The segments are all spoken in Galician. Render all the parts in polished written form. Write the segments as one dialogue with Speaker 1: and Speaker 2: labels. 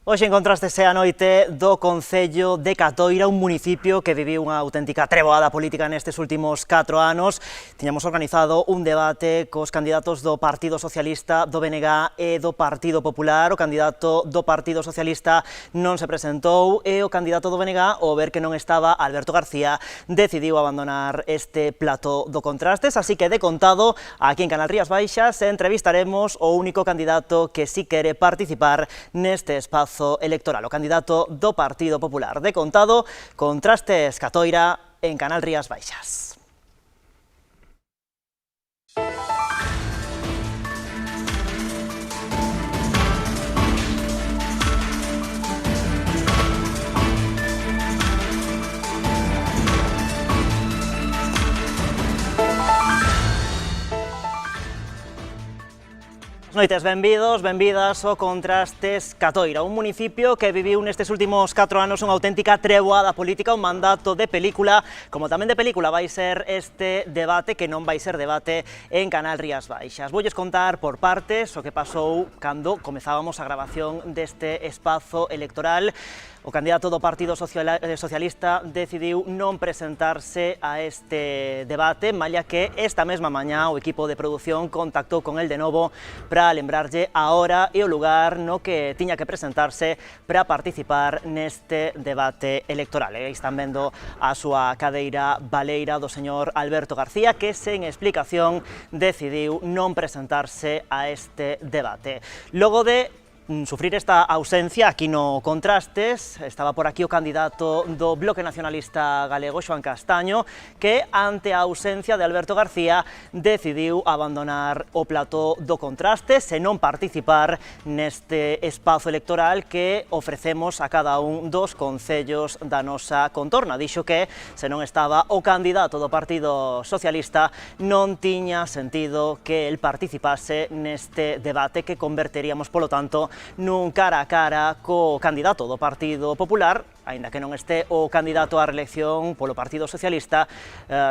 Speaker 1: Hoxe encontrastese a noite do Concello de Catoira, un municipio que viviu unha auténtica treboada política nestes últimos 4 anos. Tiñamos organizado un debate cos candidatos do Partido Socialista, do BNG e do Partido Popular. O candidato do Partido Socialista non se presentou e o candidato do BNG, ao ver que non estaba Alberto García, decidiu abandonar este plató do Contrastes. Así que, de contado, aquí en Canal Rías Baixas entrevistaremos o único candidato que si quere participar neste espazo electoral, o candidato do Partido Popular. De contado, Contrastes Catoira en Canal Rías Baixas. Noites, benvidos, benvidas ao Contrastes Catoira, un municipio que viviu nestes últimos 4 anos unha auténtica treboada política, un mandato de película, como tamén de película vai ser este debate, que non vai ser debate en Canal Rías Baixas. Voulles contar por partes o que pasou cando comezábamos a grabación deste espazo electoral. O candidato do Partido Socialista decidiu non presentarse a este debate, malla que esta mesma mañá o equipo de produción contactou con el de novo para lembrarlle a hora e o lugar no que tiña que presentarse para participar neste debate electoral. E están vendo a súa cadeira baleira do señor Alberto García, que sen explicación decidiu non presentarse a este debate. Logo de sufrir esta ausencia aquí no Contrastes, estaba por aquí o candidato do Bloque Nacionalista Galego, Xoán Castaño, que ante a ausencia de Alberto García decidiu abandonar o plató do Contrastes e non participar neste espazo electoral que ofrecemos a cada un dos concellos da nosa contorna. Dixo que, se non estaba o candidato do Partido Socialista, non tiña sentido que el participase neste debate que converteríamos, polo tanto, nun cara a cara co candidato do Partido Popular, aínda que non este o candidato á reelección polo Partido Socialista.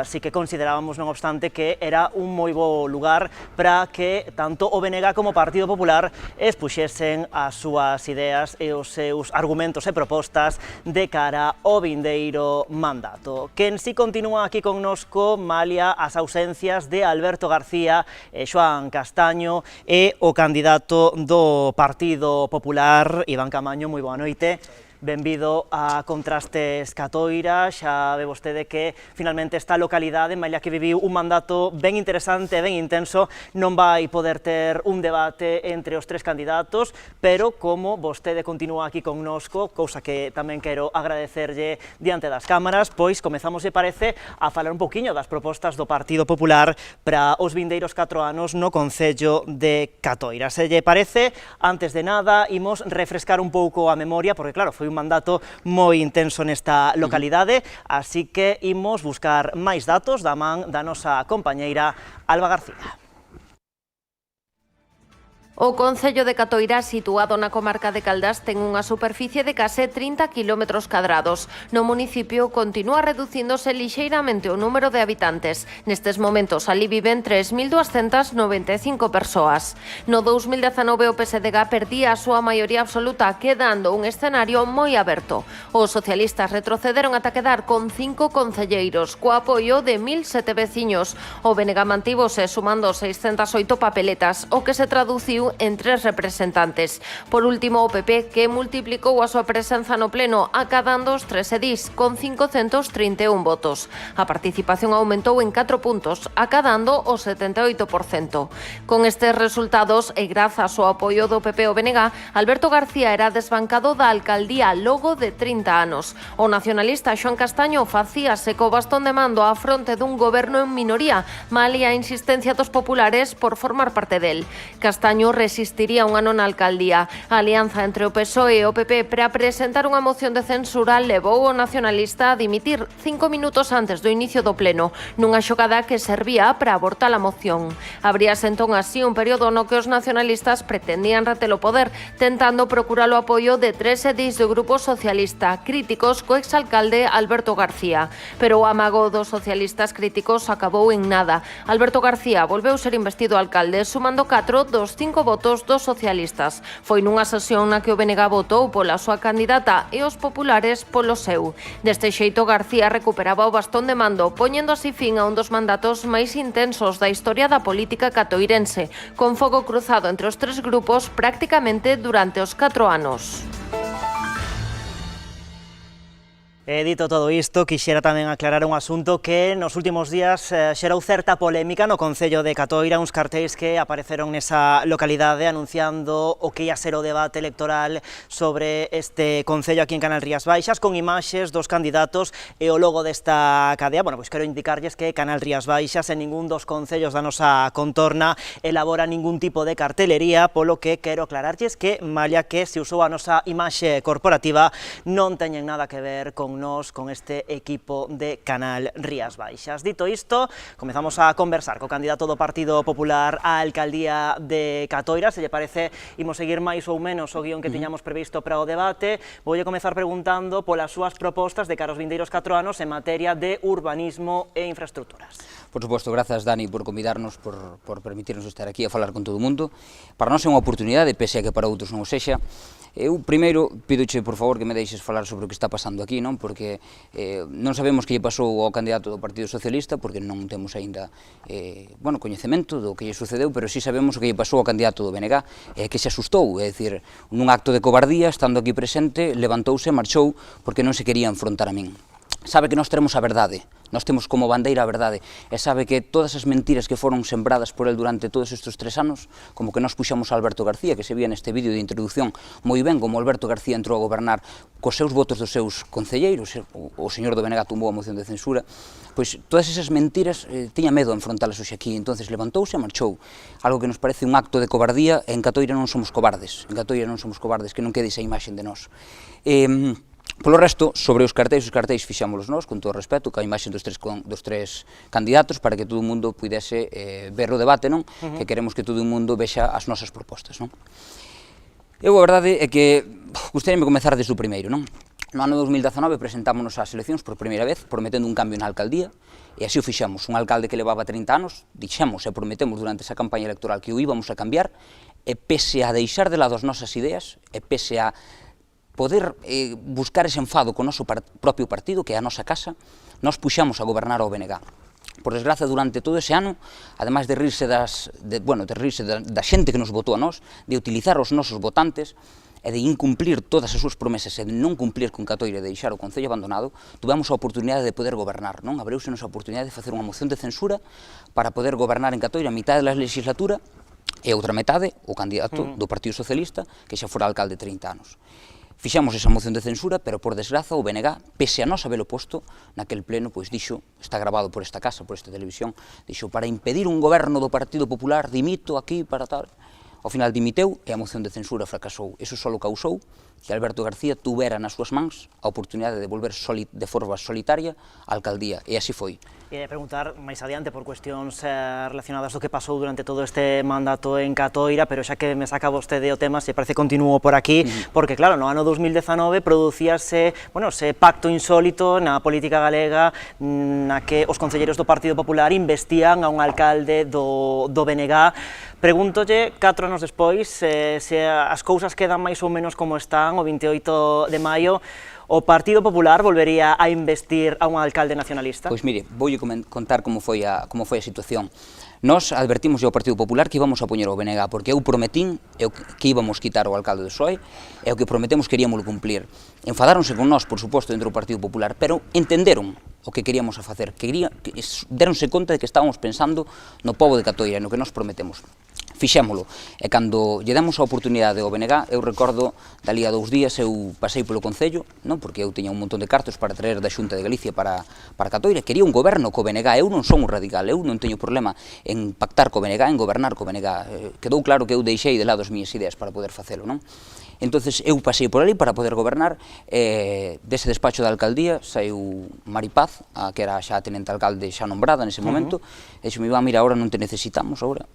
Speaker 1: Sí que considerábamos, non obstante, que era un moi bo lugar para que tanto o BNG como o Partido Popular expuxesen as súas ideas e os seus argumentos e propostas de cara ao vindeiro mandato. Quen si continúa aquí connosco, malia as ausencias de Alberto García e Xoán Castaño, e o candidato do Partido Popular, Iván Camaño. Moi boa noite. Benvido a Contrastes Catoira. Xa ve vostede que finalmente esta localidade, malia que viviu un mandato ben interesante, ben intenso, non vai poder ter un debate entre os tres candidatos, pero como vostede continúa aquí connosco, cousa que tamén quero agradecerlle diante das cámaras, pois comezamos, se parece, a falar un poquinho das propostas do Partido Popular para os vindeiros 4 anos no Concello de Catoira. Se lle parece, antes de nada, imos refrescar un pouco a memoria, porque claro, foi un mandato moi intenso nesta localidade, así que imos buscar máis datos da man da nosa compañeira Alba García.
Speaker 2: O Concello de Catoira, situado na comarca de Caldas, ten unha superficie de case 30 km². No municipio continúa reducíndose lixeiramente o número de habitantes. Nestes momentos ali viven 3.295 persoas. No 2019 o PSDG perdía a súa maioría absoluta, quedando un escenario moi aberto. Os socialistas retrocederon ata quedar con 5 concelleiros, co apoio de 1.007 veciños. O BNG mantívose sumando 608 papeletas, o que se traduciu en 3 representantes. Por último, o PP, que multiplicou a súa presenza no pleno, acadando os 3 edís, con 531 votos. A participación aumentou en 4 puntos, acadando o 78%. Con estes resultados, e grazas ao apoio do PP o BNG, Alberto García era desbancado da alcaldía logo de 30 anos. O nacionalista Xoán Castaño facíase co bastón de mando á fronte dun goberno en minoría, malia a insistencia dos populares por formar parte del. Castaño resistiría un ano na alcaldía. A alianza entre o PSOE e o PP para presentar unha moción de censura levou o nacionalista a dimitir 5 minutos antes do inicio do pleno, nunha xogada que servía para abortar a moción. Abríase entón así un período no que os nacionalistas pretendían reter o poder, tentando procurar o apoio de 3 edís do Grupo Socialista, críticos co exalcalde Alberto García. Pero o amago dos socialistas críticos acabou en nada. Alberto García volveu ser investido alcalde, sumando 4 dos 5 votos dos socialistas. Foi nunha sesión na que o BNG votou pola súa candidata e os populares polo seu. Deste xeito, García recuperaba o bastón de mando, poñendo así fin a un dos mandatos máis intensos da historia da política catoirense, con fogo cruzado entre os tres grupos prácticamente durante os 4 anos.
Speaker 1: Dito todo isto, quixera tamén aclarar un asunto que nos últimos días xerou certa polémica no Concello de Catoira, uns cartéis que apareceron nesa localidade anunciando o que ia ser o debate electoral sobre este Concello aquí en Canal Rías Baixas, con imaxes dos candidatos e o logo desta cadea. Bueno, pois quero indicarlles que Canal Rías Baixas en ningún dos concellos da nosa contorna elabora ningún tipo de cartelería, polo que quero aclararlles que, malla que se usou a nosa imaxe corporativa, non teñen nada que ver con este equipo de Canal Rías Baixas. Dito isto, comezamos a conversar co candidato do Partido Popular á alcaldía de Catoira. Se lle parece, imos seguir máis ou menos o guión que tiñamos previsto para o debate. Voulle comezar preguntando polas súas propostas de cara aos vindeiros 4 anos en materia de urbanismo e infraestructuras.
Speaker 3: Por suposto, grazas, Dani, por convidarnos, por permitirnos estar aquí a falar con todo o mundo. Para nós é unha oportunidade, pese a que para outros non o sexa. Eu, primeiro, pídoche, por favor, que me deixes falar sobre o que está pasando aquí, non? Porque non sabemos que lle pasou ao candidato do Partido Socialista, porque non temos aínda, coñecemento do que lle sucedeu, pero sí sabemos o que lle pasou ao candidato do BNG, que se asustou, é dicir, nun acto de cobardía, estando aquí presente, levantouse e marchou porque non se quería enfrontar a min. Sabe que nós teremos a verdade, nós temos como bandeira a verdade, e sabe que todas as mentiras que foron sembradas por el durante todos estes 3 anos, como que nós puxamos a Alberto García, que se vía neste vídeo de introducción moi ben, como Alberto García entrou a gobernar cos seus votos dos seus concelleiros, o señor do BNG tumbou a moción de censura, pois todas esas mentiras tiña medo a enfrontalas hoxe aquí, entonces levantouse e marchou, algo que nos parece un acto de cobardía, e en Catoira non somos cobardes, que non quede esa imaxe de nós. Polo resto, sobre os cartéis fixámolos nós, con todo o respeto, ca imaxe dos tres candidatos, para que todo o mundo pudese ver o debate, non? Que queremos que todo o mundo vexa as nosas propostas, non? Eu, a verdade, é que gustaríame comezar desde o primeiro, non? No ano 2019 presentámonos ás eleccións por primeira vez, prometendo un cambio na alcaldía, e así o fixamos. Un alcalde que levaba 30 anos, dixemos e prometemos durante esa campaña electoral que o íbamos a cambiar, e pese a deixar de lado as nosas ideas, e pese a poder buscar ese enfado co noso propio partido, que é a nosa casa, nós puxamos a gobernar ao BNG. Por desgraza, durante todo ese ano, ademais de rirse da xente que nos votou a nós, de utilizar os nosos votantes, e de incumplir todas as súas promesas e de non cumplir con Catoira e de deixar o Concello abandonado, tuvemos a oportunidade de poder gobernar, non? Abreusenos a oportunidade de facer unha moción de censura para poder gobernar en Catoira a mitad da legislatura e outra metade, o candidato do Partido Socialista, que xa fora alcalde 30 anos. Fixamos esa moción de censura, pero por desgraza o BNG, pese a nós habelo posto, naquel pleno, pois dixo, está grabado por esta casa, por esta televisión, dixo, para impedir un goberno do Partido Popular, dimito aquí para tal. Ao final dimiteu e a moción de censura fracasou. Eso só causou que Alberto García tuvera nas súas mans a oportunidade de volver de forma solitaria á alcaldía, e así foi.
Speaker 1: E preguntar máis adiante por cuestións relacionadas do que pasou durante todo este mandato en Catoira, pero xa que me saca vostede o tema, se parece continuo por aquí, porque claro, no ano 2019 producíase, ese pacto insólito na política galega na que os concelleiros do Partido Popular investían a un alcalde do BNG. Pregúntolle, 4 anos despois, se as cousas quedan máis ou menos como están o 28 de maio, o Partido Popular volvería a investir a un alcalde nacionalista?
Speaker 3: Pois mire, voulle contar como foi a situación. Nós advertimos ao Partido Popular que íbamos a poñer o BNG, porque eu prometín que íbamos quitar o alcalde do PSOE, e o que prometemos queríamos cumplir. Enfadáronse con nós, por suposto, dentro do Partido Popular, pero entenderon o que queríamos a facer, deronse conta de que estábamos pensando no pobo de Catoira, no que nós prometemos. Fixémolo, e cando lle demos a oportunidade ao BNG, eu recordo, dali a 2 días, eu pasei polo Concello, non? Porque eu tiña un montón de cartos para traer da Xunta de Galicia para Catoira, quería un goberno co BNG, eu non son un radical, eu non teño problema en pactar co BNG, en gobernar co BNG, quedou claro que eu deixei de lado as miñas ideas para poder facelo, non? Entonces eu pasei por ali para poder gobernar, dese despacho da alcaldía saiu Mari Paz, que era xa a tenente alcalde xa nombrada nese momento, e dixo, mira, ahora non te necesitamos, ahora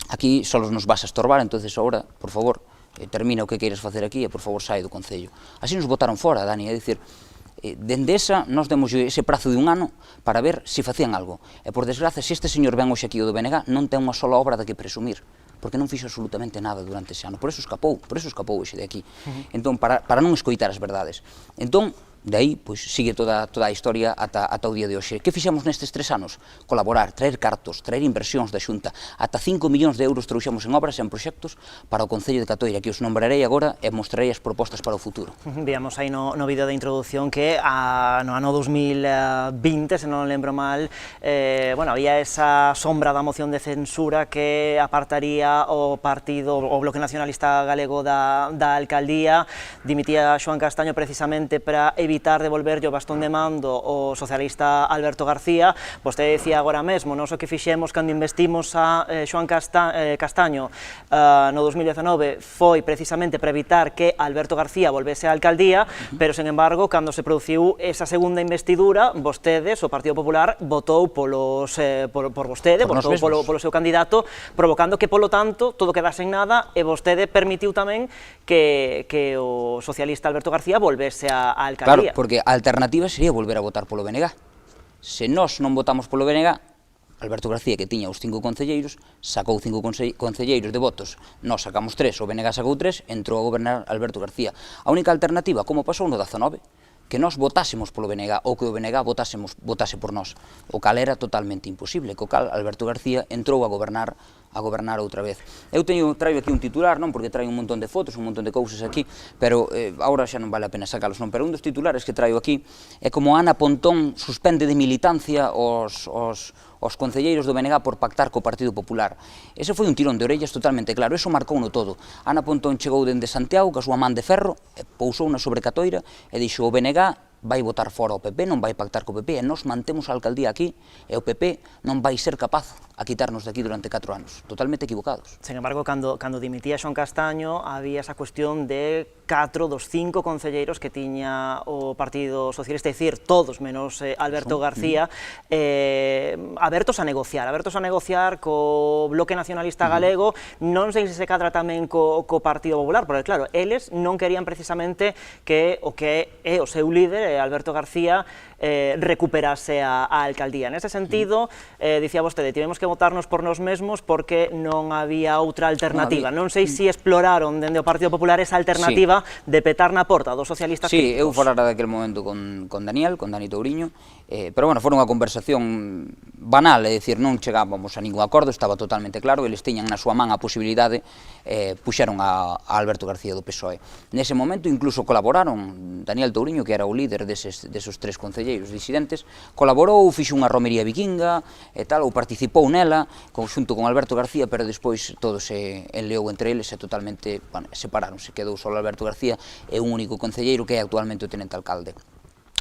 Speaker 3: aquí só nos vas a estorbar, entonces ahora, por favor, termina o que queiras facer aquí e por favor sai do Concello. Así nos botaron fora, Dani, é dicir, dende esa nos demos ese prazo de 1 ano para ver se facían algo. E por desgraza, se este señor ven hoxe aquí o do BNG, non ten unha sola obra da que presumir, porque non fixo absolutamente nada durante ese ano, por eso escapou ese de aquí. Entón, para non escoitar as verdades. Entón, de aí, pois, sigue toda a historia ata o día de hoxe. Que fixemos nestes 3 anos? Colaborar, traer cartos, traer inversións da Xunta. Ata 5 millóns de euros trouxemos en obras e en proxectos para o Concello de Catoira, que os nombrarei agora e mostrarei as propostas para o futuro.
Speaker 1: Víamos aí no vídeo de introducción que no ano 2020, se non lembro mal, había esa sombra da moción de censura que apartaría o partido, o Bloque Nacionalista Galego da alcaldía. Dimitía Xoán Castaño precisamente para evitar devolverlle o bastón de mando o socialista Alberto García. Vostede decía agora mesmo, nós o que fixemos cando investimos a Xoán Castaño no 2019 foi precisamente para evitar que Alberto García volvese á alcaldía, pero, sen embargo, cando se produciu esa segunda investidura, vostedes, o Partido Popular, votou por vostede, votou polo seu candidato, provocando que, polo tanto, todo quedase en nada, e vostede permitiu tamén que o socialista Alberto García volvese á alcaldía.
Speaker 3: Claro, porque a alternativa sería volver a votar polo BNG. Se nós non votamos polo BNG, Alberto García, que tiña os 5 concelleiros, sacou 5 concelleiros de votos, nós sacamos 3, o BNG sacou 3, entrou a gobernar Alberto García. A única alternativa, como pasou no 19, que nós votásemos polo BNG ou que o BNG votase por nós, o cal era totalmente imposible, co cal Alberto García entrou a gobernar outra vez. Eu traio aquí un titular, non, porque traio un montón de fotos, un montón de cousas aquí, pero agora xa non vale a pena sacalos, non, pero un dos titulares que traio aquí é como Ana Pontón suspende de militancia os concelleiros do BNG por pactar co Partido Popular. Ese foi un tirón de orellas totalmente claro, eso marcouno todo. Ana Pontón chegou dende Santiago, ca súa man de ferro, pousouna sobre Catoira e dixo o BNG vai votar fora o PP, non vai pactar co PP, e nós mantemos a alcaldía aquí, e o PP non vai ser capaz a quitarnos de aquí durante 4 anos. Totalmente equivocados.
Speaker 1: Sen embargo, cando dimitía Xoán Castaño, había esa cuestión de 4 dos 5 concelleiros que tiña o Partido Socialista, é dicir, todos menos Alberto García, abertos a negociar co Bloque Nacionalista Galego. Non sei se se cadra tamén co Partido Popular, porque, claro, eles non querían precisamente que o que é o seu líder, Alberto García, recuperase a alcaldía. Nese sentido, dicía vostede, tivemos que votarnos por nós mesmos porque non había outra alternativa. Non sei se exploraron dende o Partido Popular esa alternativa de petar na porta dos socialistas críticos.
Speaker 3: Sí, eu falara daquele momento con Dani Touriño, pero, bueno, foi unha conversación banal, é dicir, non chegábamos a ningún acordo, estaba totalmente claro, eles tiñan na súa man a posibilidade, puxeron a Alberto García do PSOE. Nese momento incluso colaboraron Daniel Touriño, que era o líder desos 3 concelleiros disidentes, colaborou, fixo unha romería vikinga e tal, ou participou nela, xunto con Alberto García, pero despois todo se enleou entre eles e totalmente, bueno, separaronse, quedou só Alberto García e un único concelleiro que é actualmente o tenente alcalde.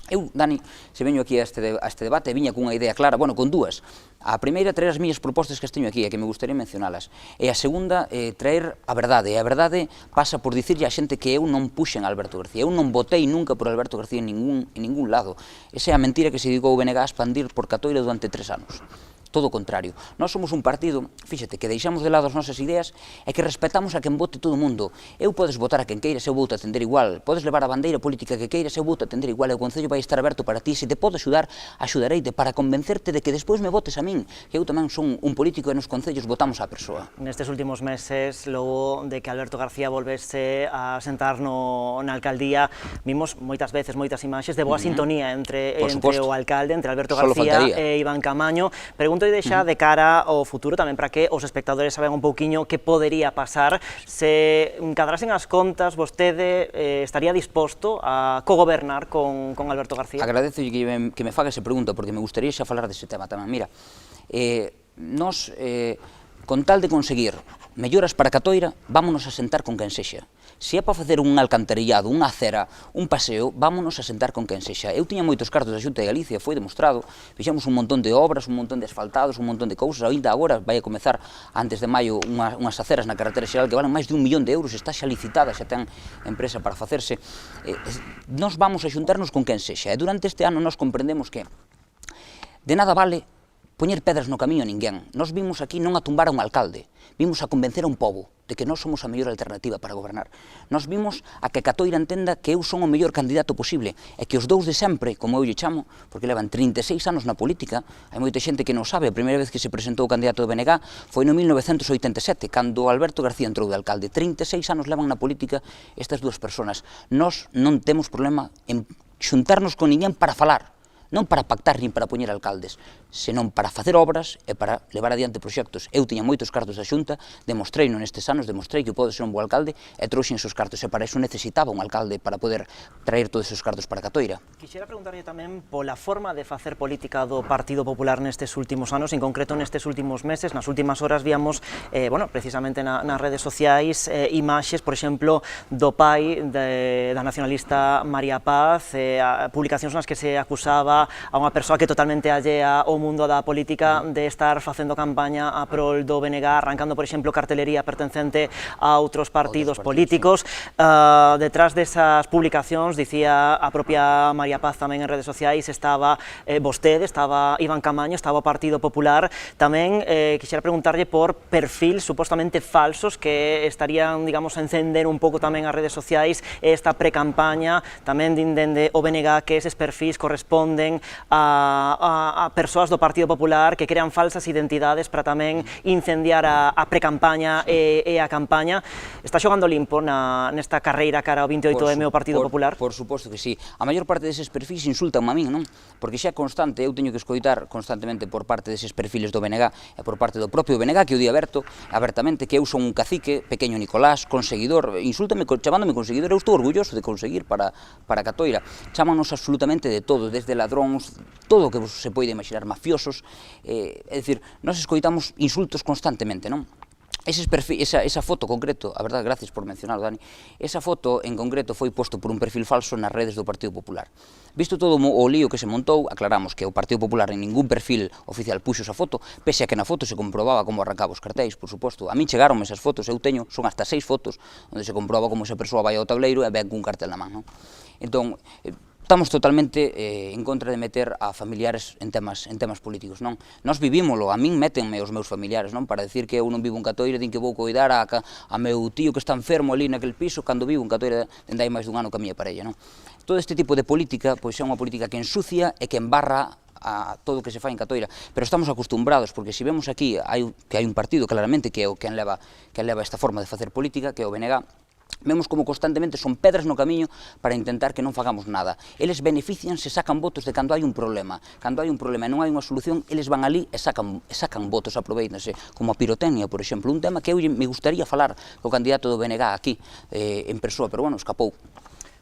Speaker 3: Eu, Dani, se veño aquí a este debate, viña cunha idea clara, bueno, con dúas. A primeira, traer as miñas propostas que as teño aquí, e que me gustaría mencionalas. E a segunda, traer a verdade. E a verdade pasa por dicirlle a xente que eu non puxen a Alberto García. Eu non votei nunca por Alberto García en ningún lado. Esa é a mentira que se dedicou o BNG a expandir por Catoira durante 3 anos. Todo o contrario. Nós somos un partido, fíxate, que deixamos de lado as nosas ideas e que respetamos a quen vote todo o mundo. Eu podes votar a quen queiras, eu vou te atender igual. Podes levar a bandeira política que queiras, eu vou te atender igual. O Concello vai estar aberto para ti. Se te podo axudar, axudareite para convencerte de que despois me votes a min, que eu tamén son un político e nos concellos votamos á persoa.
Speaker 1: Nestes últimos meses, logo de que Alberto García volvese a sentar na alcaldía, vimos moitas veces moitas imaxes de boa sintonía entre o alcalde, entre Alberto García e Iván Camaño. Pregunto xa de cara ao futuro tamén para que os espectadores saben un pouquiño que podería pasar. Se cadrasen as contas, vostede estaría disposto a cogobernar con Alberto García?
Speaker 3: Agradezo que me faga esa pregunta, porque me gustaría xa falar dese tema tamén. Mira, nós, con tal de conseguir melloras para Catoira, vámonos a sentar con quen sexa. Se é para facer un alcantarillado, unha acera, un paseo, vámonos a sentar con quen sexa. Eu tiña moitos cartos da Xunta de Galicia, foi demostrado, fixemos un montón de obras, un montón de asfaltados, un montón de cousas, ainda agora vai a comezar antes de maio unhas aceras na carretera xeral que valen máis de 1 millón de euros, está xa licitada, xa ten empresa para facerse. Nós vamos a xuntarnos con quen sexa, e durante este ano nós comprendemos que de nada vale poñer pedras no camiño a ninguén. Nós vimos aquí non a tumbar a un alcalde, vimos a convencer a un pobo de que nós somos a mellor alternativa para gobernar. Nós vimos a que Catoira entenda que eu son o mellor candidato posible e que os dous de sempre, como eu lle chamo, porque levan 36 anos na política, hai moita xente que non sabe, a primeira vez que se presentou o candidato do BNG foi no 1987, cando Alberto García entrou de alcalde. 36 anos levan na política estas dúas persoas. Nós non temos problema en xuntarnos con ninguén para falar, non para pactar nin para poñer alcaldes, senón para facer obras e para levar adiante proxectos. Eu tiña moitos cartos da Xunta, demostrei nestes anos, demostrei que podo ser un bo alcalde e trouxen esos cartos, e para iso necesitaba un alcalde para poder traer todos esos cartos para Catoira.
Speaker 1: Quixera preguntarlle tamén pola forma de facer política do Partido Popular nestes últimos anos, en concreto nestes últimos meses. Nas últimas horas víamos, precisamente nas redes sociais, imaxes, por exemplo, do pai da nacionalista María Paz, publicacións nas que se acusaba a unha persoa que totalmente allea ao mundo da política de estar facendo campaña a prol do BNG, arrancando, por exemplo, cartelería pertencente a outros partidos políticos. Detrás desas publicacións, dicía a propia María Paz tamén en redes sociais, estaba vostede, estaba Iván Camaño, estaba o Partido Popular. Tamén quixera preguntarlle por perfil supostamente falsos que estarían, digamos, a encender un pouco tamén as redes sociais esta precampaña, tamén dende o BNG, que eses perfis corresponden a persoas do Partido Popular que crean falsas identidades para tamén incendiar a precampaña e a campaña. Está xogando limpo nesta carreira cara ao 28M o Partido Popular?
Speaker 3: Por suposto que sí. A maior parte deses perfis insultan a min, non? Porque xa é constante, eu teño que escoitar constantemente por parte deses perfiles do BNG e por parte do propio BNG, que o di abertamente que eu son un cacique, pequeño Nicolás, conseguidor, insúltame chamándome conseguidor. Eu estou orgulloso de conseguir para Catoira. Chámanos absolutamente de todo, desde ladróns, todo o que se pode imaginar, mafiosos, é dicir, nós escoitamos insultos constantemente, non? Esa foto concreto, a verdade, gracias por mencionar, Dani, esa foto en concreto foi posto por un perfil falso nas redes do Partido Popular. Visto todo o lío que se montou, aclaramos que o Partido Popular en ningún perfil oficial puxo esa foto, pese a que na foto se comprobaba como arrancaba os cartéis, por suposto. A min chegaronme esas fotos, eu teño, son hasta 6 fotos, onde se comproba como esa persoa vai ao tableiro e ven cun cartel na man, non? Entón, estamos totalmente en contra de meter a familiares en temas políticos, non? Nós vivímolo, a min métenme os meus familiares, non? Para decir que eu non vivo en Catoira, din que vou coidar a meu tío que está enfermo ali naquele piso, cando vivo en Catoira dende hai máis dun ano que a miña parella, non? Todo este tipo de política, pois é unha política que ensucia e que embarra a todo o que se fai en Catoira, pero estamos acostumbrados, porque se vemos aquí que hai un partido claramente que é o que leva esta forma de facer política, que é o BNG. Vemos como constantemente son pedras no camiño para intentar que non fagamos nada. Eles benefician se sacan votos de cando hai un problema. Cando hai un problema e non hai unha solución, eles van ali e sacan votos, aproveítanse, como a pirotecnia, por exemplo, un tema que eu me gustaría falar co candidato do BNG aquí, en persoa, pero bueno, escapou.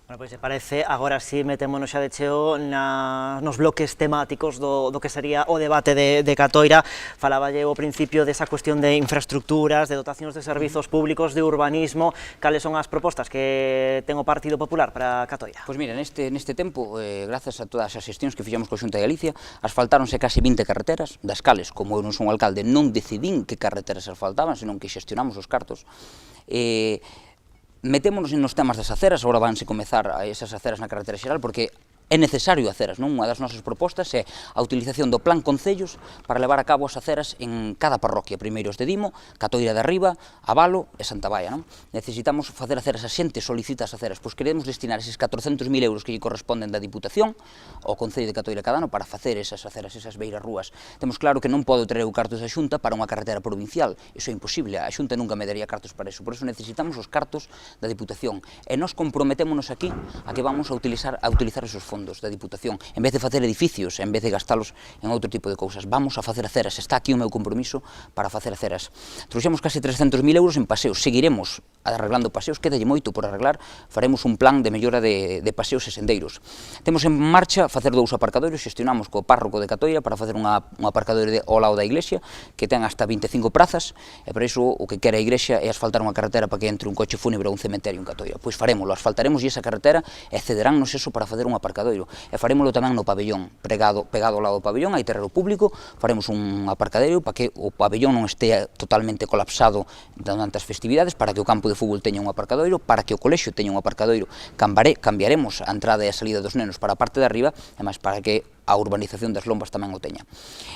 Speaker 1: Bueno, pois se parece, agora sí metémonos xa de cheo nos bloques temáticos do que sería o debate de Catoira. Falaballe ao principio desa cuestión de infraestructuras, de dotacións de servizos públicos, de urbanismo. Cales son as propostas que ten o Partido Popular para Catoira?
Speaker 3: Pois mira, neste tempo, grazas a todas as xestións que fixemos coa Xunta de Galicia, asfaltáronse casi 20 carreteras, das cales, como eu non son alcalde, non decidín que carreteras asfaltaban, senón que xestionamos os cartos. Metémonos nos temas das aceras, agora vanse comezar esas aceras na carretera xeral, porque é necesario aceras, non? Unha das nosas propostas é a utilización do plan concellos para levar a cabo as aceras en cada parroquia, primeiro os de Dimo, Catoira de Arriba, Abalo e Santa Baia, non? Necesitamos facer aceras, a xente solicita as aceras, pois queremos destinar eses 400.000 euros que lle corresponden da Diputación ao Concello de Catoira cada ano para facer esas aceras, esas beiras rúas. Temos claro que non podo traer o cartos da Xunta para unha carretera provincial, iso é imposible, a Xunta nunca me daría cartos para eso, por eso necesitamos os cartos da Diputación, e nós comprometémonos aquí a que vamos a utilizar esos fondos da Diputación, en vez de facer edificios, en vez de gastalos en outro tipo de cousas, vamos a facer aceras, está aquí o meu compromiso para facer aceras. Trouxemos case 300.000 euros en paseos, seguiremos arreglando paseos, quedalle moito por arreglar, faremos un plan de mellora de paseos e sendeiros. Temos en marcha facer 2 aparcadoiros, xestionamos co párroco de Catoira para facer un aparcadoiro ao lado da iglesia, que ten hasta 25 prazas, e para iso o que quere a iglesia é asfaltar unha carretera para que entre un coche fúnebre ou un cementerio en Catoira. Pois farémolo, asfaltaremos esa carretera e cederánnos eso para facer un aparcadoiro. E farémolo tamén no pabellón, pegado ao lado do pabellón, hai terreno público, faremos un aparcadeiro para que o pabellón non estea totalmente colapsado durante as festividades, para que o campo de fútbol teña un aparcadoiro, para que o colexio teña un aparcadoiro, cambiaremos a entrada e a salida dos nenos para a parte de arriba, e máis para que a urbanización das Lombas tamén o teña.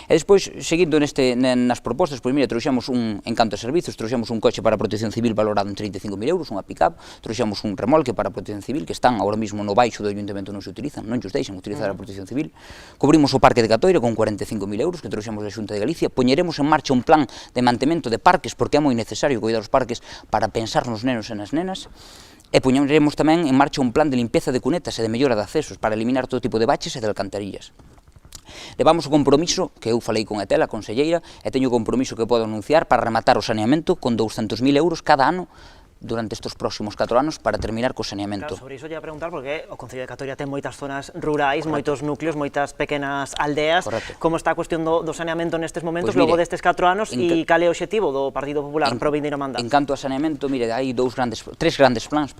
Speaker 3: E despois, seguindo nas propostas, pois mira, trouxemos en canto a servizos, trouxemos un coche para a protección civil valorado en 35.000 euros, unha pick-up, trouxemos un remolque para a protección civil, que están agora mesmo no baixo do Ayuntamento, non se utilizan, non os deixan utilizar a protección civil. Cubrimos o parque de Catoira con 45.000 euros que trouxemos da Xunta de Galicia. Poñeremos en marcha un plan de mantemento de parques, porque é moi necesario cuidar os parques para pensar nos nenos e nas nenas. E poñeremos tamén en marcha un plan de limpeza de cunetas e de mellora de accesos para eliminar todo tipo de baches e de alcantarillas. Levamos o compromiso, que eu falei con Etela, a conselleira, e teño o compromiso que podo anunciar para rematar o saneamento con 200.000 euros cada ano durante estes próximos 4 anos para terminar co saneamento.
Speaker 1: Claro, sobre iso ia preguntar, porque o Concello de Catoira ten moitas zonas rurais, moitos núcleos, moitas pequenas aldeas.
Speaker 3: Correcto.
Speaker 1: Como está a cuestión do saneamento nestes momentos,
Speaker 3: Pois
Speaker 1: logo
Speaker 3: mire,
Speaker 1: destes 4 anos, e cal é o obxectivo do Partido Popular pro vindeiro mandato?
Speaker 3: En canto a saneamento, mire, hai tres grandes plans,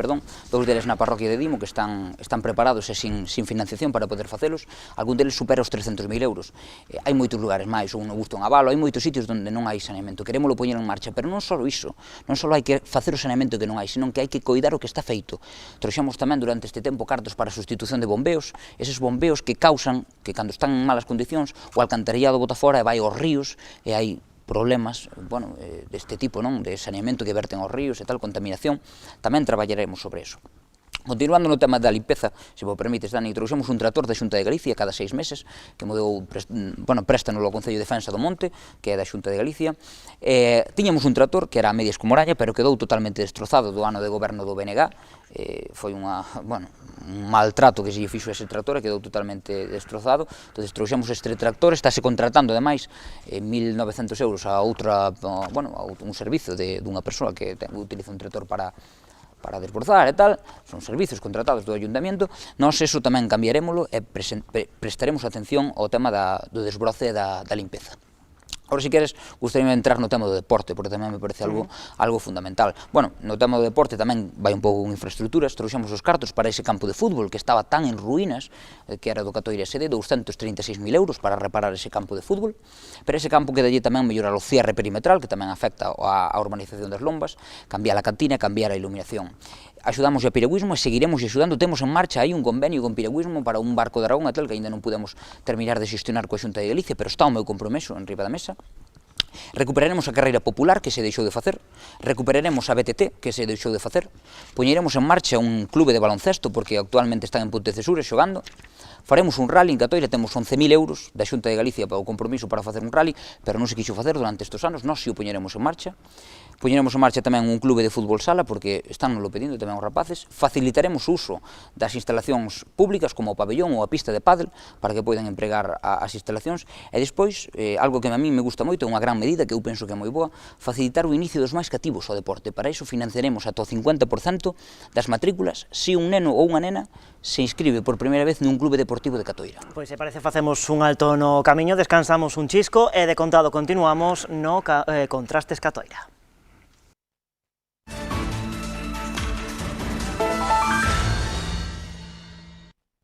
Speaker 3: dous deles na parroquia de Dimo, que están preparados e sin financiación para poder facelos. Algún deles supera os 300.000 euros. Hai moitos lugares máis, un no Busto, un Avalo, hai moitos sitios onde non hai saneamento. Querémolo poñer en marcha, pero non só iso, non só hai que facer o saneamento que non hai, senón que hai que coidar o que está feito. Trouxemos tamén durante este tempo cartos para a sustitución de bombeos, eses bombeos que causan que cando están en malas condicións o alcantarillado bota fora e vai aos ríos e hai problemas, bueno, deste tipo, non, de saneamento que verten aos ríos e tal, contaminación. Tamén traballaremos sobre eso. Continuando no tema da limpeza, se vos permites, Dani, trouxemos un tractor da Xunta de Galicia cada 6 meses, que mo deu, préstano ao Concello de Defensa do Monte, que é da Xunta de Galicia. Tiñamos un tractor que era a medias como araña, pero quedou totalmente destrozado do ano de goberno do BNG. Foi un maltrato que se lle fixo ese tractor e quedou totalmente destrozado. Entón, trouxemos este tractor, estáse contratando, ademais, 1.900 euros a un servizo dunha persoa que utiliza un tractor para desbrozar e tal, son servizos contratados do Ayuntamiento. Nós eso tamén cambiarémolo e prestaremos atención ao tema do desbroce e da limpeza. Ahora, se queres, gustaríame entrar no tema do deporte, porque tamén me parece algo fundamental. Bueno, no tema do deporte tamén vai un pouco con infraestructuras. Trouxemos os cartos para ese campo de fútbol que estaba tan en ruínas, que era do Catoira SD, 236.000 euros para reparar ese campo de fútbol. Pero ese campo quedalle tamén mellorar o cierre perimetral, que tamén afecta a urbanización das Lombas, cambiar a cantina e cambiar a iluminación. Axudamos a piragüismo e seguiremos axudando. Temos en marcha aí un convenio con piragüismo para un barco de Aragón e tal, que ainda non podemos terminar de xestionar coa Xunta de Galicia, pero está o meu compromiso en riba da mesa. Recuperaremos a carreira popular que se deixou de facer, recuperaremos a BTT que se deixou de facer, poñeremos en marcha un clube de baloncesto porque actualmente están en Pontecesures xogando, faremos un rally en Catoira, temos 11.000 euros da Xunta de Galicia para o compromiso para facer un rally, pero non se quixo facer durante estes anos, nós si o poñeremos en marcha. Poñeremos en marcha tamén un clube de fútbol sala, porque están nos lo pedindo tamén os rapaces. Facilitaremos o uso das instalacións públicas, como o pabellón ou a pista de pádel, para que poidan empregar as instalacións. E despois, algo que a mí me gusta moito, unha gran medida que eu penso que é moi boa, facilitar o inicio dos máis cativos ao deporte. Para iso financiaremos ata o 50% das matrículas se un neno ou unha nena se inscribe por primeira vez nun clube deportivo de Catoira.
Speaker 1: Pois se parece facemos un alto no camiño, descansamos un chisco e de contado continuamos no Contrastes Catoira.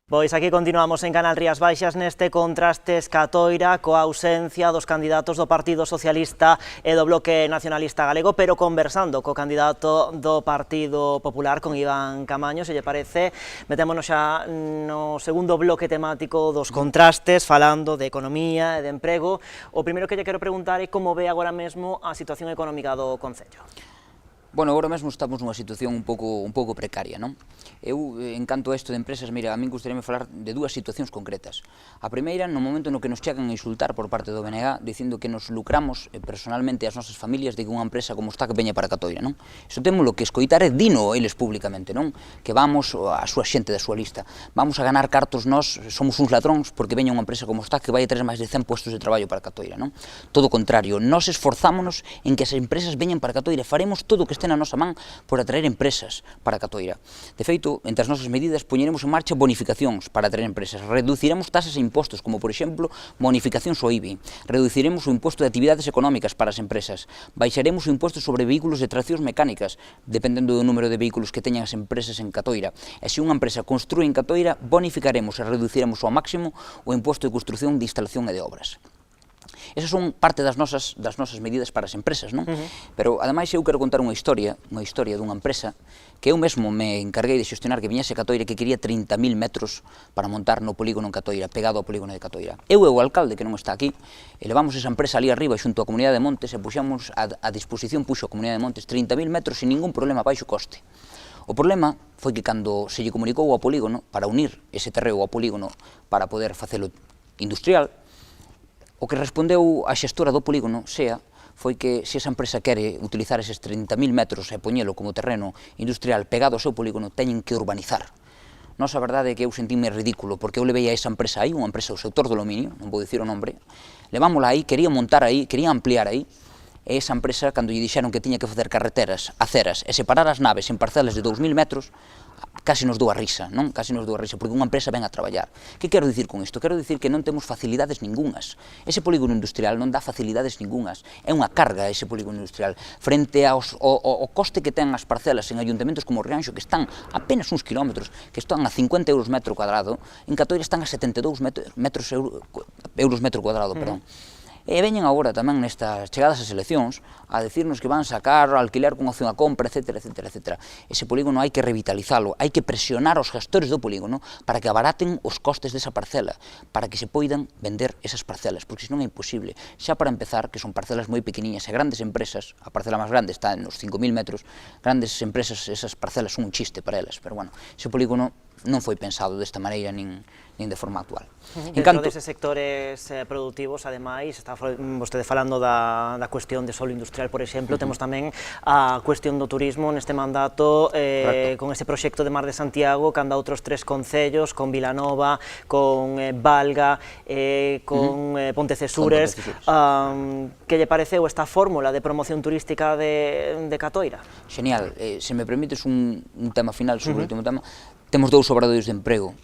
Speaker 1: Pois aquí continuamos en Canal Rías Baixas neste Contrastes Catoira coa ausencia dos candidatos do Partido Socialista e do Bloque Nacionalista Galego, pero conversando co candidato do Partido Popular, con Iván Camaño. Se lle parece, metémonos xa no segundo bloque temático dos contrastes, falando de economía e de emprego. O primeiro que lle quero preguntar é como ve agora mesmo a situación económica do Concello.
Speaker 3: Bueno, agora mesmo estamos nunha situación un pouco precaria, non? Eu, en canto a isto de empresas, mira, a min gustaríame falar de dúas situacións concretas. A primeira, no momento no que nos chegan a insultar por parte do BNG, dicindo que nos lucramos personalmente as nosas familias de que unha empresa como está que veña para Catoira, non? Iso témolo que escoitar e dino eles públicamente, non? Que vamos, a súa xente da súa lista, vamos a ganar cartos nós, somos uns ladróns porque veña unha empresa como está que vai a ter máis de 100 puestos de traballo para Catoira, non? Todo o contrario, nós esforzámonos en que as empresas veñan para Catoira, faremos todo o que este na nosa man por atraer empresas para Catoira. De feito, entre as nosas medidas, poñeremos en marcha bonificacións para atraer empresas, reduciremos tasas e impostos, como por exemplo, bonificacións ao IBI, reduciremos o imposto de actividades económicas para as empresas, baixaremos o imposto sobre vehículos de traccións mecánicas, dependendo do número de vehículos que teñan as empresas en Catoira, e se unha empresa construe en Catoira, bonificaremos e reduciremos ao máximo o imposto de construción de instalación e de obras. Esas son parte das nosas medidas para as empresas, non? Pero, ademais, eu quero contar unha historia dunha empresa que eu mesmo me encarguei de xestionar, que viñese a Catoira, que quería 30.000 metros para montar no polígono en Catoira, pegado ao polígono de Catoira. Eu e o alcalde, que non está aquí, levamos esa empresa ali arriba xunto á Comunidade de Montes e puxamos a disposición, puxo a Comunidade de Montes 30.000 metros sin ningún problema baixo coste. O problema foi que cando se lle comunicou ao polígono para unir ese terreo ao polígono para poder facelo industrial, o que respondeu a xestora do polígono, SEA, foi que se esa empresa quere utilizar eses 30.000 metros e poñelo como terreno industrial pegado ao seu polígono, teñen que urbanizar. Nos, a verdade é que eu sentíme ridículo, porque eu levei a esa empresa aí, unha empresa do sector do aluminio, non vou dicir o nombre, levámola aí, quería montar aí, quería ampliar aí, e esa empresa, cando lle dixeron que tiña que facer carreteras, aceras e separar as naves en parcelas de 2.000 metros, casi nos dou a risa, non? Casi nos dou a risa, porque unha empresa ven a traballar. Que quero dicir con isto? Quero dicir que non temos facilidades ningunhas. Ese polígono industrial non dá facilidades ningunhas. É unha carga ese polígono industrial. Frente ao coste que ten as parcelas en ayuntamentos como Rianxo, que están apenas uns kilómetros, que están a 50 euros metro cuadrado, en Catoira están a 72 euros metro cuadrado, perdón. E veñen agora tamén nestas chegadas ás eleccións a dicirnos que van sacar alquiler con opción a compra, etcétera, etcétera, etcétera. Ese polígono hai que revitalizalo, hai que presionar aos gestores do polígono para que abaraten os costes desa parcela, para que se poidan vender esas parcelas, porque senón é imposible. Xa para empezar, que son parcelas moi pequeniñas e grandes empresas, a parcela máis grande está nos 5.000 metros, grandes empresas, esas parcelas son un chiste para elas, pero bueno, ese polígono non foi pensado desta maneira nin de forma actual.
Speaker 1: Dentro deses sectores productivos, ademais, está vostede falando da cuestión de solo industrial, por exemplo, temos tamén a cuestión do turismo neste mandato, con ese proxecto de Mar de Santiago, que anda outros 3 concellos, con Vilanova, con Valga, con Pontecesures. Que lle pareceu esta fórmula de promoción turística de Catoira?
Speaker 3: Genial. Se me permites un tema final sobre o último tema, temos 2 obradoiros de emprego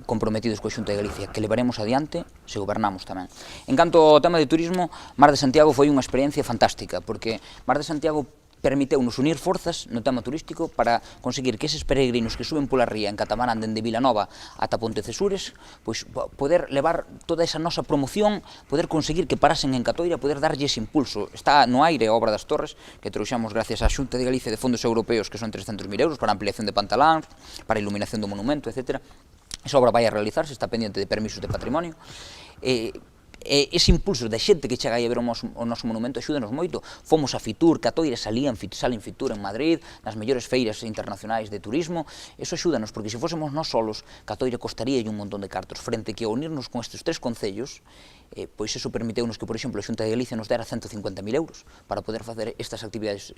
Speaker 3: comprometidos coa Xunta de Galicia, que levaremos adiante se gobernamos tamén. En canto ao tema de turismo, Mar de Santiago foi unha experiencia fantástica, porque Mar de Santiago permiteu-nos unir forzas no tema turístico para conseguir que eses peregrinos que suben pola ría en catamarán dende Vilanova ata Pontecesures, pois poder levar toda esa nosa promoción, poder conseguir que parasen en Catoira, poder darlle ese impulso. Está no aire a obra das Torres, que trouxamos gracias á Xunta de Galicia de fondos europeos, que son 300.000 euros para ampliación de pantaláns, para iluminación do monumento, etc. Esa obra vai a realizarse, está pendiente de permisos de patrimonio. Ese impulso da xente que chega aí a ver o noso monumento axúdanos moito. Fomos a Fitur, Catoira salía en Fitur en Madrid, nas mellores feiras internacionais de turismo. Eso axúdanos, porque se fósemos nós solos, Catoira costaría un montón de cartos, frente que a unirnos con estes 3 concellos, pois eso permiteunos que, por exemplo, a Xunta de Galicia nos dera 150.000 euros para poder facer estas actividades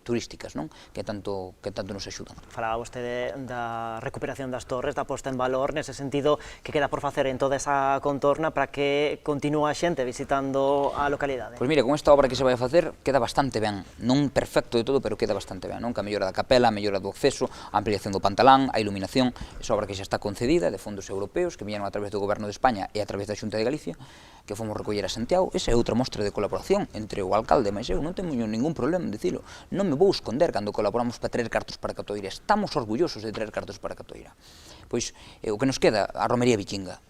Speaker 3: turísticas, non? Que tanto nos axudan.
Speaker 1: Falaba vostede da recuperación das torres, da posta en valor, nese sentido, que queda por facer en toda esa contorna para que continúe a xente visitando a localidade?
Speaker 3: Pois mire, con esta obra que se vai a facer, queda bastante ben, non perfecto de todo, pero queda bastante ben, non? Que a mellora da capela, a mellora do acceso, a ampliación do pantalán, a iluminación, esa obra que xa está concedida de fondos europeos, que viñeron a través do Goberno de España e a través da Xunta de Galicia, que fomos recoller a Santiago. Esa é outra mostra de colaboración entre o alcalde e eu, non temos ningún problema en dicilo, non me vou esconder cando colaboramos para traer cartos para Catoira, estamos orgullosos de traer cartos para Catoira. Pois, o que nos queda, a romería vikinga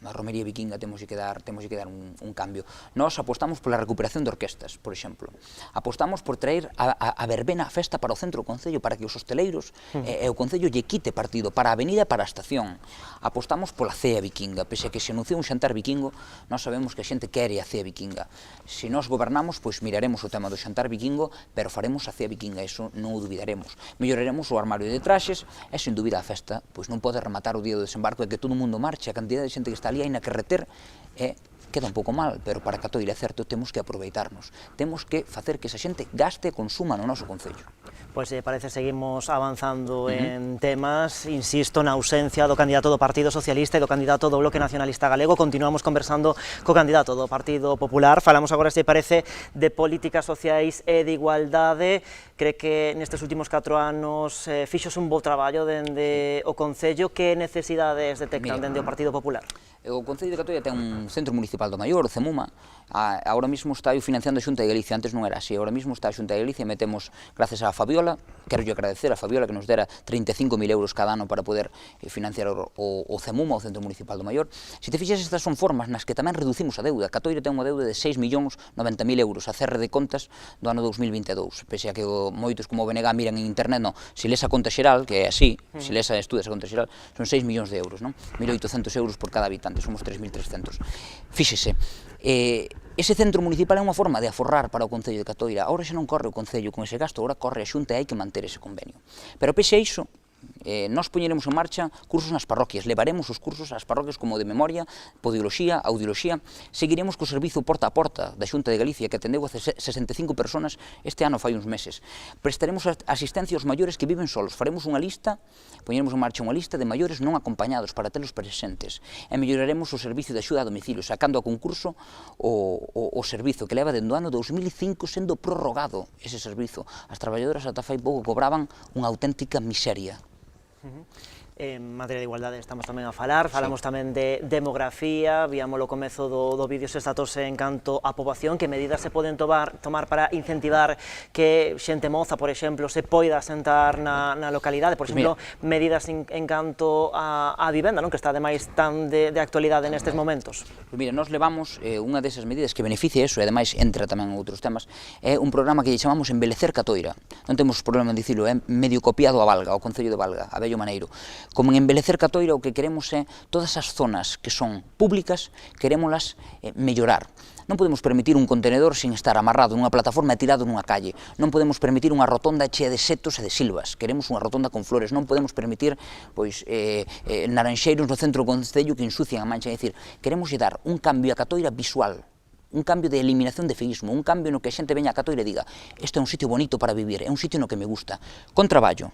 Speaker 3: temos que dar un cambio. Nós apostamos pola recuperación de orquestas, por exemplo, apostamos por traer a verbena, a festa para o centro do concello, para que os hosteleiros e o concello lle quite partido para a avenida e para a estación. Apostamos pola cea vikinga, pese a que se anunciou un xantar vikingo, nós sabemos que a xente quere a cea vikinga. Se nós gobernamos, pois miraremos o tema do xantar vikingo, pero faremos a cea vikinga, eso non o dubidaremos. Melloraremos o armario de traxes e, sen dúbida, a festa pois non pode rematar o día do desembarco e que todo o mundo marche, a cantidad de xente que está ali aínda que reter queda un pouco mal, pero para Catoira, é certo, temos que aproveitarnos, temos que facer que esa xente gaste e consuma no noso concello.
Speaker 1: Pois parece seguimos avanzando en temas, insisto, na ausencia do candidato do Partido Socialista e do candidato do Bloque Nacionalista Galego. Continuamos conversando co candidato do Partido Popular. Falamos agora, se parece, de políticas sociais e de igualdade. Cree que nestes últimos 4 anos fixose un bo traballo dende o Concello. Que necesidades detectan dende o Partido Popular?
Speaker 3: O Concello de Catoira ten un centro municipal do Maior, o CEMUMA, agora mesmo está financiando a Xunta de Galicia, antes non era así, agora mesmo está a Xunta de Galicia e metemos, gracias a Fabiola, quero agradecer a Fabiola que nos dera 35.000 euros cada ano para poder financiar o CEMUMA, o Centro Municipal do Maior. Se te fixas, estas son formas nas que tamén reducimos a deuda. Catoira ten unha deuda de 6.090.000 euros a cerre de contas do ano 2022, pese a que moitos como o BNG miran en internet, se les a conta xeral, que é así, se les a estudas a conta xeral, son 6 millóns de euros, 1.800 euros por cada habitante, somos 3.300. Fíxese, ese centro municipal é unha forma de aforrar para o Concello de Catoira. Agora xa non corre o Concello con ese gasto, agora corre a Xunta e hai que manter ese convenio. Pero pese a iso, nós poñeremos en marcha cursos nas parroquias, levaremos os cursos ás parroquias como de memoria, podioloxía, audioloxía, seguiremos co servizo porta a porta da Xunta de Galicia que atendeu a 65 personas este ano fai uns meses. Prestaremos asistencia aos maiores que viven solos, faremos unha lista, poñeremos en marcha unha lista de maiores non acompañados para telos presentes e melloraremos o servicio de axuda a domicilio, sacando a concurso o servizo que leva dende o ano 2005 sendo prorrogado ese servizo. As traballadoras ata fai pouco cobraban unha auténtica miseria.
Speaker 1: En materia de igualdade estamos tamén a falar, falamos tamén de demografía, víamos o comezo do vídeo se estatóse en canto a poboación, que medidas se poden tomar para incentivar que xente moza, por exemplo, se poida asentar na localidade, por exemplo, medidas en canto a vivenda, que está ademais tan de actualidade nestes momentos.
Speaker 3: Pois mira, nós levamos unha desas medidas que beneficia eso, e ademais entra tamén en outros temas, é un programa que lle chamamos Embelecer Catoira. Non temos problema en dicilo, é medio copiado a Valga, ao Concello de Valga, a Bello Maneiro. Como en Embelecer Catoira o que queremos é todas as zonas que son públicas, querémolas mellorar. Non podemos permitir un contenedor sin estar amarrado nunha plataforma e tirado nunha calle. Non podemos permitir unha rotonda chea de setos e de silvas. Queremos unha rotonda con flores. Non podemos permitir naranxeiros no centro do concello que ensucian a mancha. É dicir, queremos dar un cambio a Catoira visual, un cambio de eliminación de feísmo, un cambio no que a xente veña a Catoira e diga este é un sitio bonito para vivir, é un sitio no que me gusta, con traballo,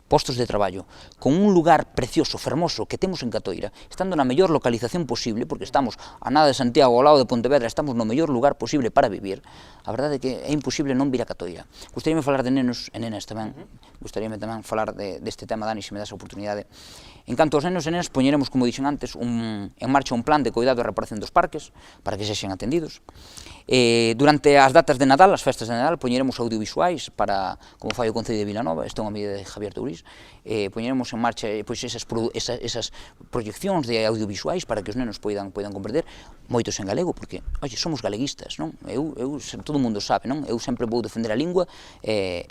Speaker 3: postos de traballo, con un lugar precioso, fermoso, que temos en Catoira, estando na mellor localización posible, porque estamos a nada de Santiago, ao lado de Pontevedra, estamos no mellor lugar posible para vivir, a verdade é que é imposible non vir a Catoira. Gustaríame falar de nenos e nenas tamén, gustaríame tamén falar deste tema, Dani, se me das a oportunidade. En canto aos nenos e nenas, poñeremos, como dixen antes, en marcha un plan de cuidado e reparación dos parques, para que sexen atendidos. Durante as datas de Nadal, as festas de Nadal, poñeremos audiovisuais para, como fai o Concello de Vilanova, esta é unha medida de Javier Tourís, poñeremos en marcha esas proyeccións de audiovisuais para que os nenos poidan comprender, moitos en galego, porque, oye, somos galeguistas, non? Todo o mundo sabe, non? Eu sempre vou defender a lingua e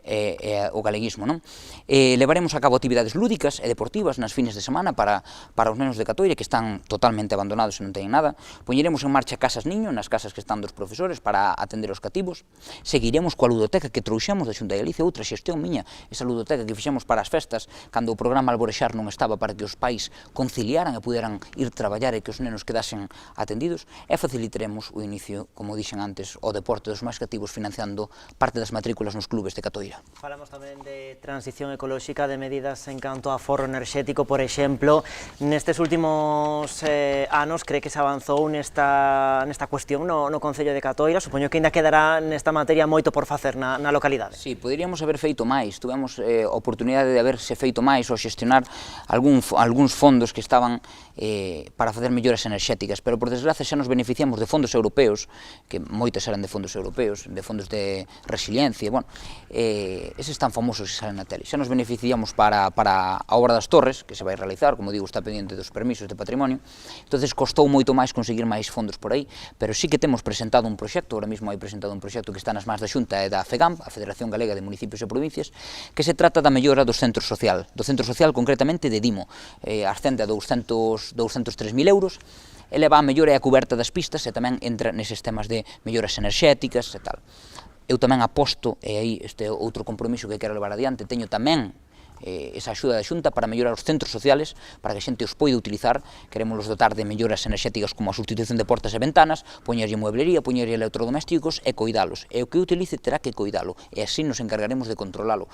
Speaker 3: o galeguismo, non? Levaremos a cabo actividades lúdicas e deportivas nas fines de semana para os nenos de Catoira que están totalmente abandonados e non teñen nada. Poñeremos en marcha casas niño nas casas que están dos profesores para atender os cativos. Seguiremos coa ludoteca que trouxemos da Xunta de Galicia, outra xestión miña, esa ludoteca que fixemos para as festas, cando o programa Alborexar non estaba, para que os pais conciliaran e puderan ir traballar e que os nenos quedasen atendidos, e facilitaremos o inicio, como dixen antes, o deporte dos máis cativos financiando parte das matrículas nos clubes de Catoira.
Speaker 1: Falamos tamén de transición ecolóxica, de medidas en canto a forro enerxético, por exemplo. Nestes últimos anos, cree que se avanzou nesta cuestión no Concello de Catoira? Supoño que ainda quedará nesta materia moito por facer na localidade.
Speaker 3: Sí, poderíamos haber feito máis, tuvemos oportunidade de haberse feito máis ou xestionar algúns fondos que estaban para facer melloras enerxéticas, pero por desgracia xa nos beneficiamos de fondos europeos, que moitas eran de fondos europeos, de fondos de resiliencia, bueno, eses tan famosos que salen na tele. Xa nos beneficiamos para a obra das torres, que se vai realizar, como digo, está pendiente dos permisos de patrimonio, entonces costou moito máis conseguir máis fondos por aí, pero sí que temos presentado un proxecto, ahora mesmo hai presentado un proxecto que está nas mans da Xunta e da FEGAMP, a Federación Galega de Municipios e Provincias, que se trata da mellora do centro social concretamente de Dimo, ascende a 203.000 euros, e leva a mellora e a coberta das pistas e tamén entra neses temas de melloras enerxéticas e tal. Eu tamén aposto, e aí este outro compromiso que quero levar adiante, teño tamén esa axuda da Xunta para mellorar os centros sociales, para que a xente os poida utilizar. Queremos dotar de melloras enerxéticas como a substitución de portas e ventanas, poñerlle mueblería, poñerlle electrodomésticos e coidalos. E o que utilice terá que coidalo, e así nos encargaremos de controlalo.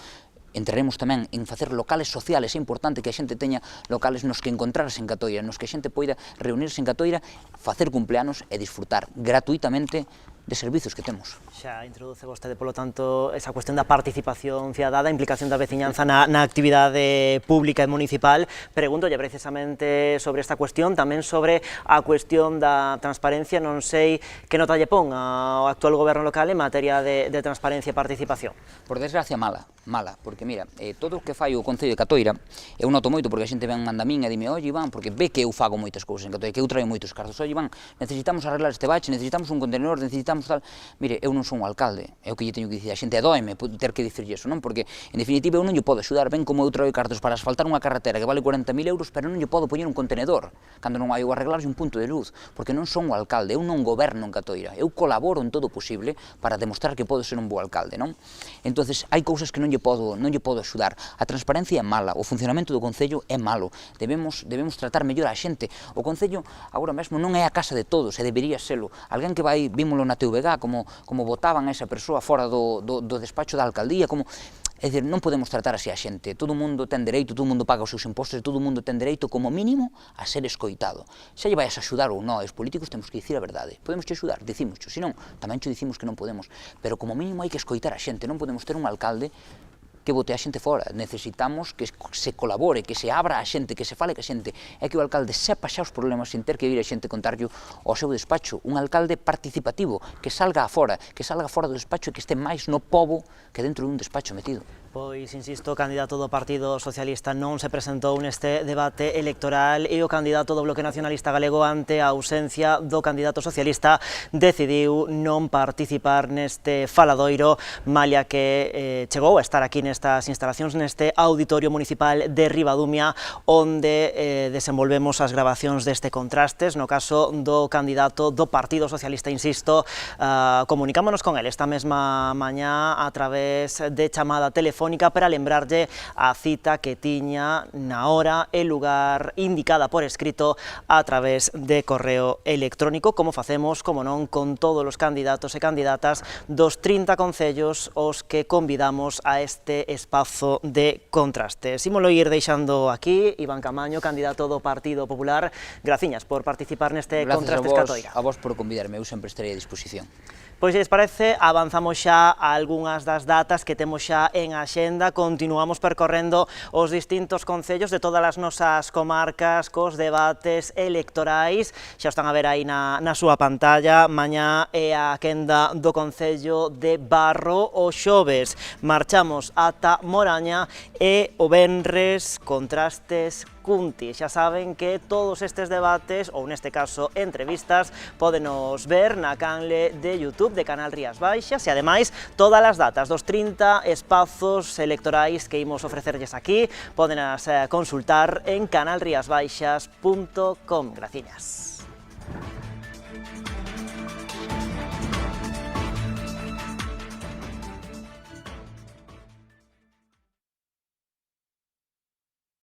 Speaker 3: Entraremos tamén en facer locales sociales, é importante que a xente teña locales nos que encontrarse en Catoira, nos que a xente poida reunirse en Catoira, facer cumpleanos e disfrutar gratuitamente de servizos que temos.
Speaker 1: Xa introduce vostede, polo tanto, esa cuestión da participación cidadá, da implicación da veciñanza na actividade pública e municipal. Pregúntolle precisamente sobre esta cuestión, tamén sobre a cuestión da transparencia. Non sei que nota lle pon ao actual goberno local en materia de transparencia e participación.
Speaker 3: Por desgracia, mala, porque mira, todo o que fai o Concello de Catoira, eu noto moito porque a xente ven anda a min e dime, oye Iván, porque ve que eu fago moitas cousas en Catoira, que eu traio moitos cartos, oye Iván, necesitamos arreglar este bache, necesitamos un contenedor, necesitamos tal. Mire, eu non son o alcalde, é o que lle teño que dicir a xente, e dóeme ter que dicirlle eso, non? Porque, en definitiva, eu non lle podo axudar, ben como eu traio cartos para asfaltar unha carretera que vale 40.000 euros, pero non lle podo poñer un contenedor, cando non hai o arreglarlle un punto de luz, porque non son o alcalde, eu non goberno en Catoira, eu colaboro en todo o posible para demostrar que podo ser un bo alcalde, non? Entonces, hai cousas que non lle podo axudar, a transparencia é mala, o funcionamento do Concello é malo, debemos tratar mellor a xente, o Concello agora mesmo non é a casa de todos, e debería selo, alguén que vai, vímolo na TVG, como votaban a esa persoa fora do despacho da alcaldía, como... É dicir, non podemos tratar así a xente, todo o mundo ten dereito, todo o mundo paga os seus impostos, e todo o mundo ten dereito, como mínimo, a ser escoitado. Se lle vais a axudar ou non, os políticos temos que dicir a verdade. Podemos che axudar, dicimoscho, senón, tamén che dicimos que non podemos, pero como mínimo hai que escoitar a xente, non podemos ter un alcalde que bote a xente fora, necesitamos que se colabore, que se abra a xente, que se fale ca xente, é que o alcalde sepa xa os problemas sin ter que vir a xente contarllo ao seu despacho, un alcalde participativo, que salga fora do despacho e que este máis no pobo que dentro dun despacho metido.
Speaker 1: Pois, insisto, o candidato do Partido Socialista non se presentou neste debate electoral e o candidato do Bloque Nacionalista Galego, ante a ausencia do candidato socialista, decidiu non participar neste faladoiro, malia que chegou a estar aquí nestas instalacións, neste auditorio municipal de Ribadumia, onde desenvolvemos as grabacións deste Contrastes. No caso do candidato do Partido Socialista, insisto, comunicámonos con ele esta mesma mañá a través de chamada telefónica para lembrarlle a cita que tiña na hora e lugar indicada por escrito a través de correo electrónico, como facemos, como non, con todos os candidatos e candidatas dos 30 concellos os que convidamos a este espazo de Contrastes. Ímolo ir deixando aquí. Iván Camaño, candidato do Partido Popular, graciñas por participar neste Contrastes Catoira.
Speaker 3: A vos por convidarme, eu sempre estarei a disposición.
Speaker 1: Pois, se les parece, avanzamos xa a algunhas das datas que temos xa en axenda. Continuamos percorrendo os distintos concellos de todas as nosas comarcas cos debates electorais. Xa están a ver aí na súa pantalla. Mañá é a quenda do Concello de Barro. O xoves marchamos ata Moraña e o venres Contrastes Cunti. Xa saben que todos estes debates, ou neste caso entrevistas, pódenos ver na canle de YouTube de Canal Rías Baixas, e ademais todas as datas dos 30 espazos electorais que imos ofrecerlles aquí, pódenas consultar en canalriasbaixas.com. Graciñas.